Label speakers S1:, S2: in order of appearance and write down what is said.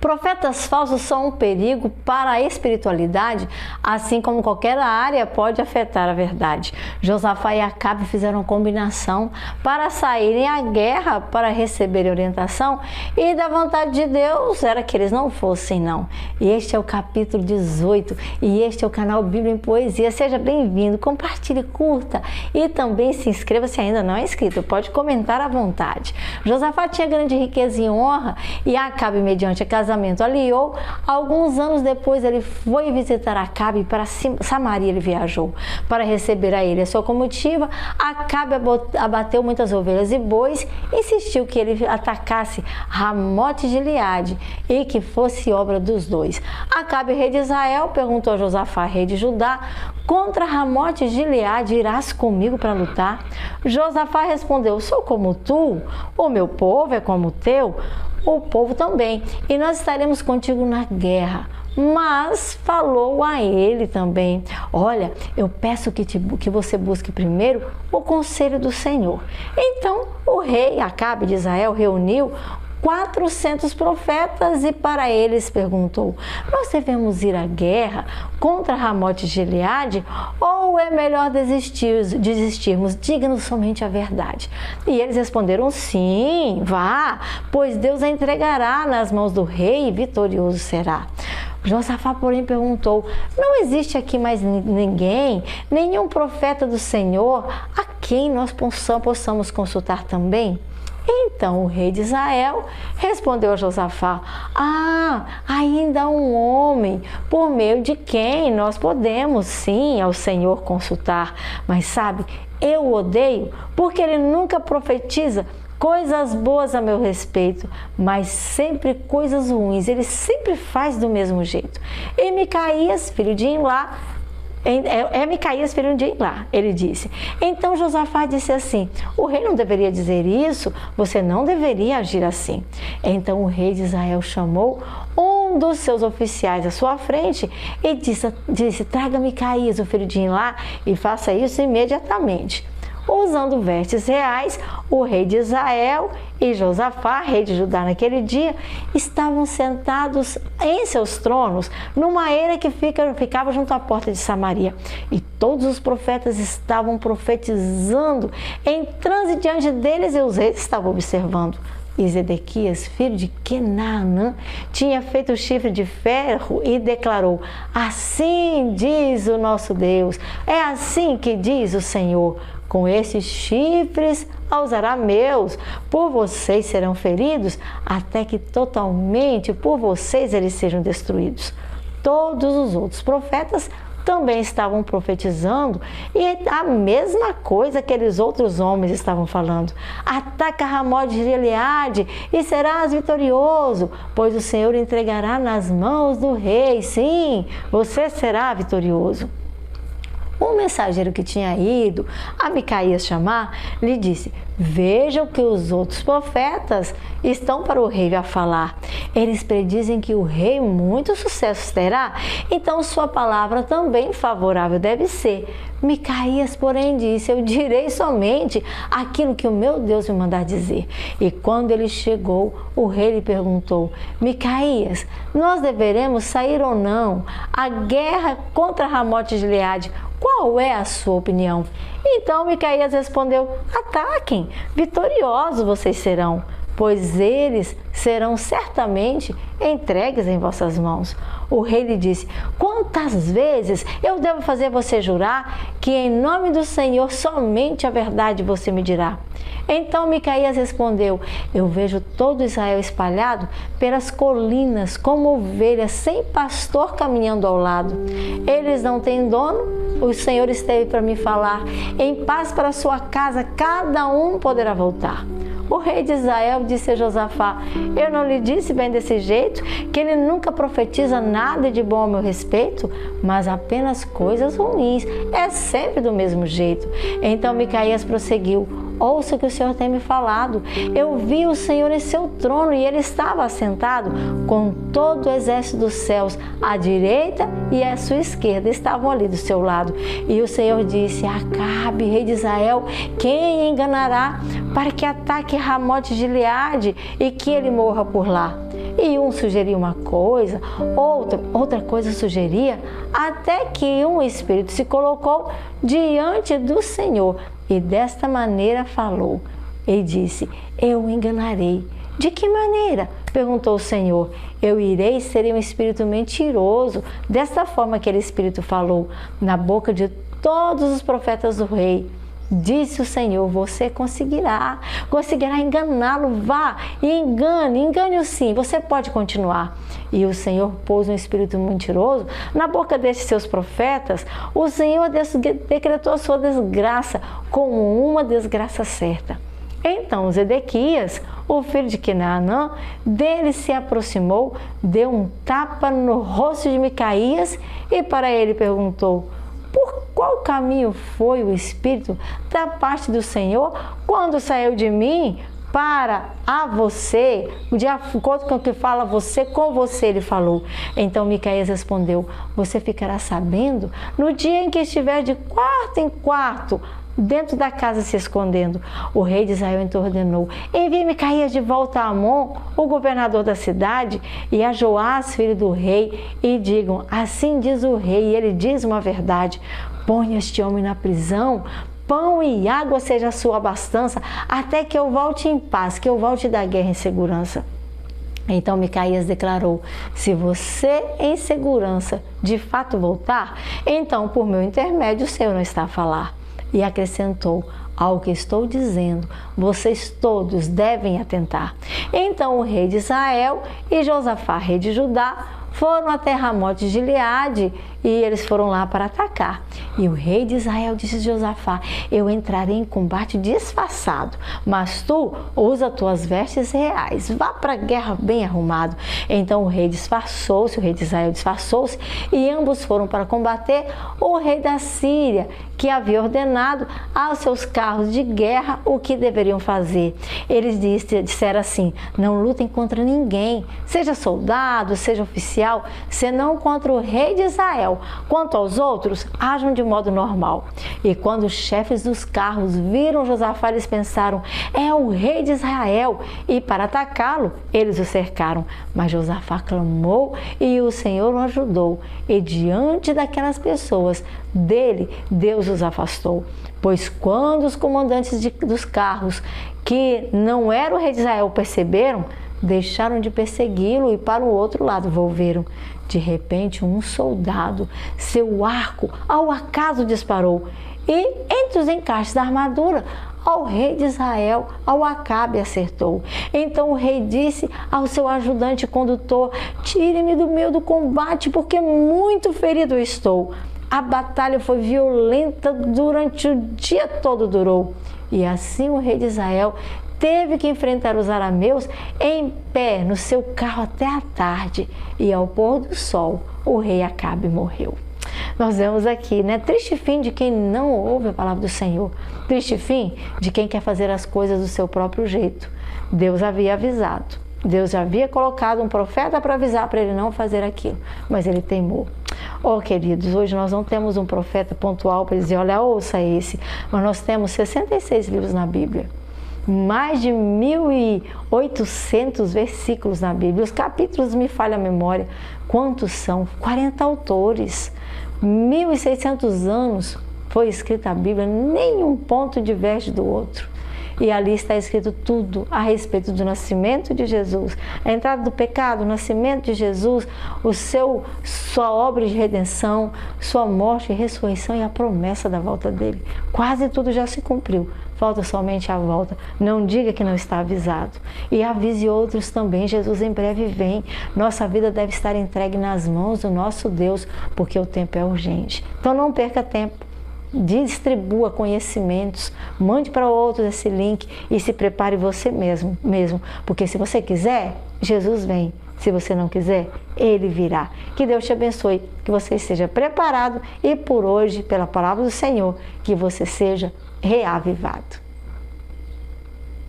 S1: Profetas falsos são um perigo para a espiritualidade, assim como qualquer área pode afetar a verdade. Josafá e Acabe fizeram combinação para saírem à guerra, para receberem orientação, e da vontade de Deus era que eles não fossem, não. E este é o capítulo 18 e este é o canal Bíblia em Poesia. Seja bem-vindo, compartilhe, curta e também se inscreva se ainda não é inscrito. Pode comentar à vontade. Josafá tinha grande riqueza e honra e Acabe, mediante a casamento, aliou. Alguns anos depois ele foi visitar Acabe, para Samaria ele viajou para receber a ele a sua comitiva. Acabe abateu muitas ovelhas e bois, insistiu que ele atacasse Ramote de Gileade e que fosse obra dos dois. Acabe, rei de Israel, perguntou a Josafá, rei de Judá: contra Ramote de Gileade irás comigo para lutar? Josafá respondeu: sou como tu, o meu povo é como o teu, o povo também, e nós estaremos contigo na guerra. Mas falou a ele também: olha, eu peço que você busque primeiro o conselho do Senhor. Então o rei Acabe de Israel reuniu 400 profetas e para eles perguntou: nós devemos ir à guerra contra Ramote de Gileade ou é melhor desistirmos? Diga-nos somente a verdade. E eles responderam: sim, vá, pois Deus a entregará nas mãos do rei e vitorioso será. Josafá, porém, perguntou: não existe aqui mais ninguém, nenhum profeta do Senhor, a quem nós possamos consultar também? Então o rei de Israel respondeu a Josafá: ainda há um homem por meio de quem nós podemos sim ao Senhor consultar. Mas sabe, eu o odeio porque ele nunca profetiza coisas boas a meu respeito, mas sempre coisas ruins. Ele sempre faz do mesmo jeito. E Micaías, filho de Imlá, Micaías, filho de Imlá, ele disse. Então Josafá disse assim: o rei não deveria dizer isso, você não deveria agir assim. Então o rei de Israel chamou um dos seus oficiais à sua frente e disse: traga Micaías, o filho de Imlá, e faça isso imediatamente. Usando vestes reais, o rei de Israel e Josafá, rei de Judá naquele dia, estavam sentados em seus tronos, numa eira que ficava junto à porta de Samaria. E todos os profetas estavam profetizando em transe diante deles e os reis estavam observando. E Zedequias, filho de Kenaanã, tinha feito o chifre de ferro e declarou: assim diz o nosso Deus, é assim que diz o Senhor: com esses chifres aos arameus, por vocês serão feridos, até que totalmente por vocês eles sejam destruídos. Todos os outros profetas também estavam profetizando e a mesma coisa que aqueles outros homens estavam falando: ataca Ramote de Gileade e serás vitorioso, pois o Senhor entregará nas mãos do rei. Sim, você será vitorioso. O mensageiro que tinha ido a Micaías chamar lhe disse: veja o que os outros profetas estão para o rei a falar. Eles predizem que o rei muito sucesso terá, então sua palavra também favorável deve ser. Micaías, porém, disse: eu direi somente aquilo que o meu Deus me mandar dizer. E quando ele chegou, o rei lhe perguntou: Micaías, nós deveremos sair ou não à guerra contra Ramote de Gileade? Qual é a sua opinião? Então Micaías respondeu: ataquem, vitoriosos vocês serão, pois eles serão certamente entregues em vossas mãos. O rei lhe disse: quantas vezes eu devo fazer você jurar que em nome do Senhor somente a verdade você me dirá? Então Micaías respondeu: eu vejo todo Israel espalhado pelas colinas como ovelhas sem pastor caminhando ao lado. Eles não têm dono. O Senhor esteve para me falar: em paz para sua casa, cada um poderá voltar. O rei de Israel disse a Josafá: eu não lhe disse bem desse jeito que ele nunca profetiza nada de bom a meu respeito, mas apenas coisas ruins. É sempre do mesmo jeito. Então Micaías prosseguiu: ouça o que o Senhor tem me falado. Eu vi o Senhor em seu trono e ele estava assentado com todo o exército dos céus. À direita e à sua esquerda estavam ali do seu lado. E o Senhor disse: Acabe, rei de Israel, quem enganará para que ataque Ramote de Gileade e que ele morra por lá? E E um sugeria uma coisa, outra coisa sugeria, até que um espírito se colocou diante do Senhor e desta maneira falou. E disse: eu o enganarei. De que maneira? Perguntou o Senhor. Eu irei ser um espírito mentiroso. Desta forma aquele espírito falou na boca de todos os profetas do rei. Disse o Senhor: você conseguirá enganá-lo. Vá e engane-o sim, você pode continuar. E o Senhor pôs um espírito mentiroso na boca destes seus profetas. O Senhor decretou a sua desgraça como uma desgraça certa. Então Zedequias, o filho de Quenaanã, dele se aproximou, deu um tapa no rosto de Micaías e para ele perguntou: por qual caminho foi o Espírito da parte do Senhor quando saiu de mim para a você? De acordo com o que fala você, com você ele falou. Então Micaías respondeu: você ficará sabendo no dia em que estiver de quarto em quarto, dentro da casa se escondendo. O rei de Israel então ordenou: envie Micaías de volta a Amon, o governador da cidade, e a Joás, filho do rei, e digam: assim diz o rei, e ele diz uma verdade: ponha este homem na prisão, pão e água seja a sua abastança, até que eu volte em paz, que eu volte da guerra em segurança. Então Micaías declarou: se você em segurança de fato voltar, então por meu intermédio o Senhor não está a falar. E acrescentou: ao que estou dizendo, vocês todos devem atentar. Então o rei de Israel e Josafá, rei de Judá, foram até Ramote de Gileade e eles foram lá para atacar. E o rei de Israel disse a Josafá: eu entrarei em combate disfarçado, mas tu usa tuas vestes reais, vá para a guerra bem arrumado. Então o rei disfarçou-se, o rei de Israel disfarçou-se e ambos foram para combater o rei da Síria, que havia ordenado aos seus carros de guerra o que deveriam fazer. Eles disseram assim: não lutem contra ninguém, seja soldado, seja oficial, senão contra o rei de Israel. Quanto aos outros, ajam de modo normal. E quando os chefes dos carros viram Josafá, eles pensaram: é o rei de Israel. E para atacá-lo, eles o cercaram. Mas Josafá clamou e o Senhor o ajudou. E diante daquelas pessoas, dele, Deus os afastou. Pois quando os comandantes dos carros, que não era o rei de Israel, perceberam, deixaram de persegui-lo e para o outro lado volveram. De repente, um soldado, seu arco, ao acaso disparou, e entre os encaixes da armadura, ao rei de Israel, ao Acabe, acertou. Então o rei disse ao seu ajudante condutor: tire-me do meio do combate, porque muito ferido estou. A batalha foi violenta, durante o dia todo durou. E assim o rei de Israel teve que enfrentar os arameus em pé no seu carro até a tarde. E ao pôr do sol, o rei Acabe morreu. Nós vemos aqui, né? Triste fim de quem não ouve a palavra do Senhor. Triste fim de quem quer fazer as coisas do seu próprio jeito. Deus havia avisado. Deus já havia colocado um profeta para avisar para ele não fazer aquilo, mas ele teimou. Oh, queridos, hoje nós não temos um profeta pontual para dizer: olha, ouça esse, mas nós temos 66 livros na Bíblia, mais de 1.800 versículos na Bíblia. Os capítulos me falha a memória. Quantos são? 40 autores. 1.600 anos foi escrita a Bíblia, nenhum ponto diverge do outro. E ali está escrito tudo a respeito do nascimento de Jesus, a entrada do pecado, o nascimento de Jesus, sua obra de redenção, sua morte e ressurreição e a promessa da volta dele. Quase tudo já se cumpriu, falta somente a volta. Não diga que não está avisado. E avise outros também: Jesus em breve vem. Nossa vida deve estar entregue nas mãos do nosso Deus, porque o tempo é urgente. Então não perca tempo. Distribua conhecimentos, mande para outros esse link e se prepare você mesmo, porque se você quiser, Jesus vem. Se você não quiser, Ele virá. Que Deus te abençoe, que você esteja preparado e por hoje, pela palavra do Senhor, que você seja reavivado.